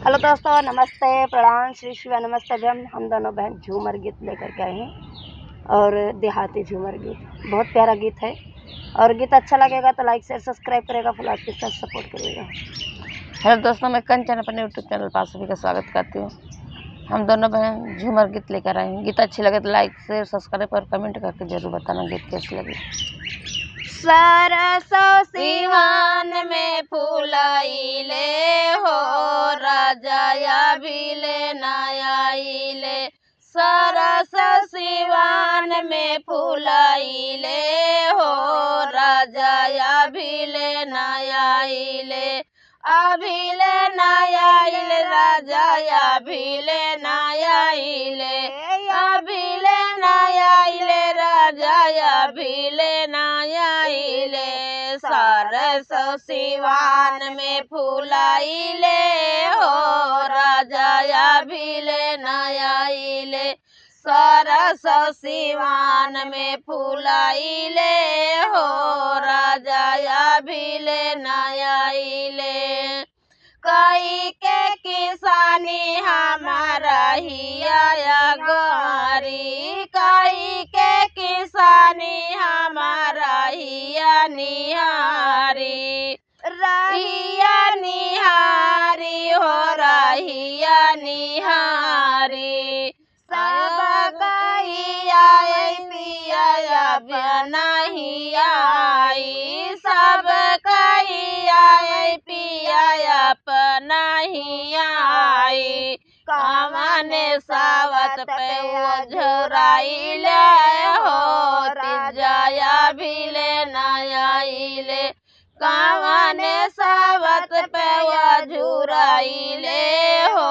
Hello दोस्तों, नमस्ते, प्रणाम, श्री शिवा नमस्ते। हम दोनों बहन झूमर गीत लेकर के आए हैं और देहाती झूमर गीत बहुत प्यारा गीत है। और गीत अच्छा लगेगा तो लाइक शेयर सब्सक्राइब करेगा, फुल के साथ सपोर्ट करिएगा। हेलो दोस्तों, मैं कंचन अपने यूट्यूब चैनल पर सभी का स्वागत करती हूँ। हम दोनों बहन झूमर गीत लेकर आए हैं। गीत अच्छी लगे तो लाइक शेयर सब्सक्राइब और कमेंट करके जरूर बताना गीत कैसी लगी। सरसों सिवान में फूलाइले हो राजाया भीले नायाइले। सरसों सिवान में फूलाइले हो राजाया भीले नायाइले। अभिले नायाइले राजाया भीले नायाइले। अभिले नायाइले राजाया भीले नायाइले। सरसों सिवान में फूलाइले हो राजाया भीले नायाइले। सरसों सिवान में फूलाइले हो राजाया भीले नायाइले। कई के किसानी हमारा हिया गोरी। कई के किसानी हमारा हिया निहारी। रहिया निहारी हो रहिया निहारी। सब कहिया पिया नहीं आई। सब कहिया पिया नहीं आई। कामन सावत पे वो झुराइले हो राजाया भीले नायाइले। कामन सावत पे वो झुराइले हो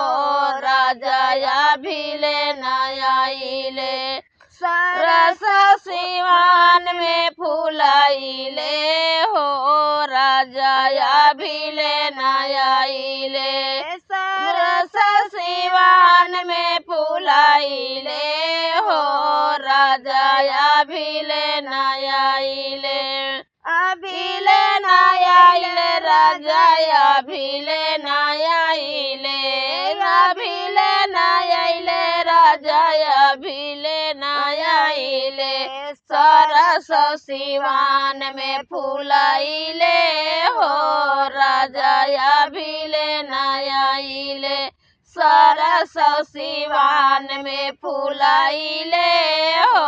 राजाया भीले नायाइले। सरसों सिवान में फूलाइले हो राजाया भीले नायाइले। सरसों सिवान में फूलाइले हो राजाया भीले नायाइले। अभिले नायाइले राजाया भीले नायाइले। अभिले नायाइले राजाया भीले नायाइले। सरसों सिवान में फूलाइले हो राजाया भीले नायाइले। सरसों सिवान में फूलाइले हो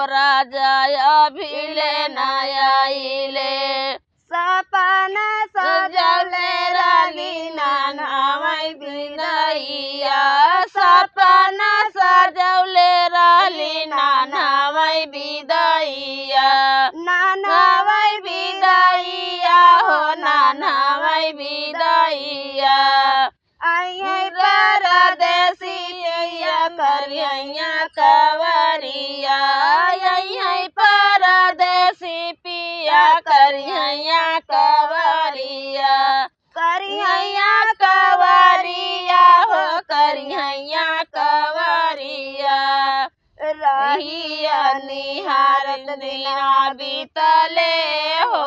राजाया भीले नायाइले। सपना सजौले रानी नानावै बिदैया। सपना सजौले रानी नानावै बिदैया। नानावै बिदैया हो नानावै बिदैया। आइए परदेसी करिया कवरिया। आइए परदेसी पिया करिया कवरिया। करिया कवरिया हो करिया कवरिया। रहिया निहारत दिना बीतले हो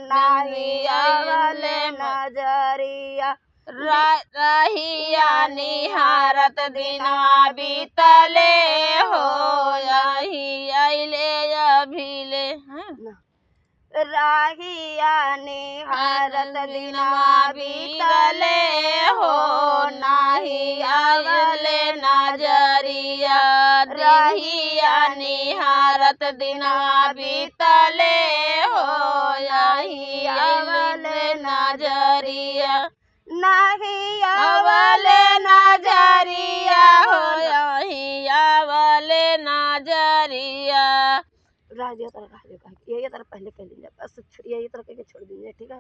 नहीं आवले नजरिया। रहिया निहारत दिना बीतले हो यही आइले अभिले। रहिया निहारत दिना बीतले हो नाही आवले नजरिया। रहिया निहारत दिना बीतले हो यही आवले नजरिया। नहीं आवले नजरिया हो यही आवले नजरिया। ये तरह पहले कह लीजिए, बस ये तरह कह छोड़ दीजिए, ठीक है।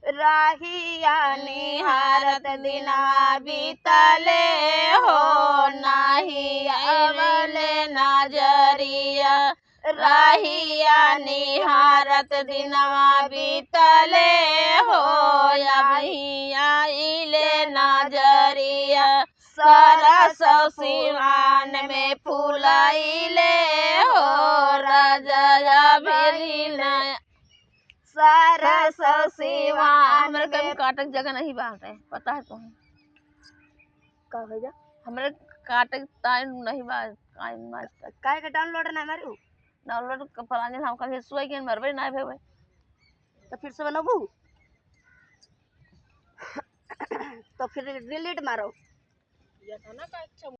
राहिया निहारत दिना बीतले हो नाही आवले नजरिया। राहिया निहारत दिनवा बीतले हो यही आइले नजरिया। सरसों सिवान में फूलाइले हो राजाया भीले। सरसो सिवान हमारे कभी में। काटक जगह नहीं बात है, पता है तुम्हें? का हो जा हमारे काटक टाइम नहीं बात टाइम मस्त काय का डाउनलोड ना मारू डाउनलोड फलाने हम कल सुई के मरबे ना भेवे तो फिर से बनबू तो फिर डिलीट मारो।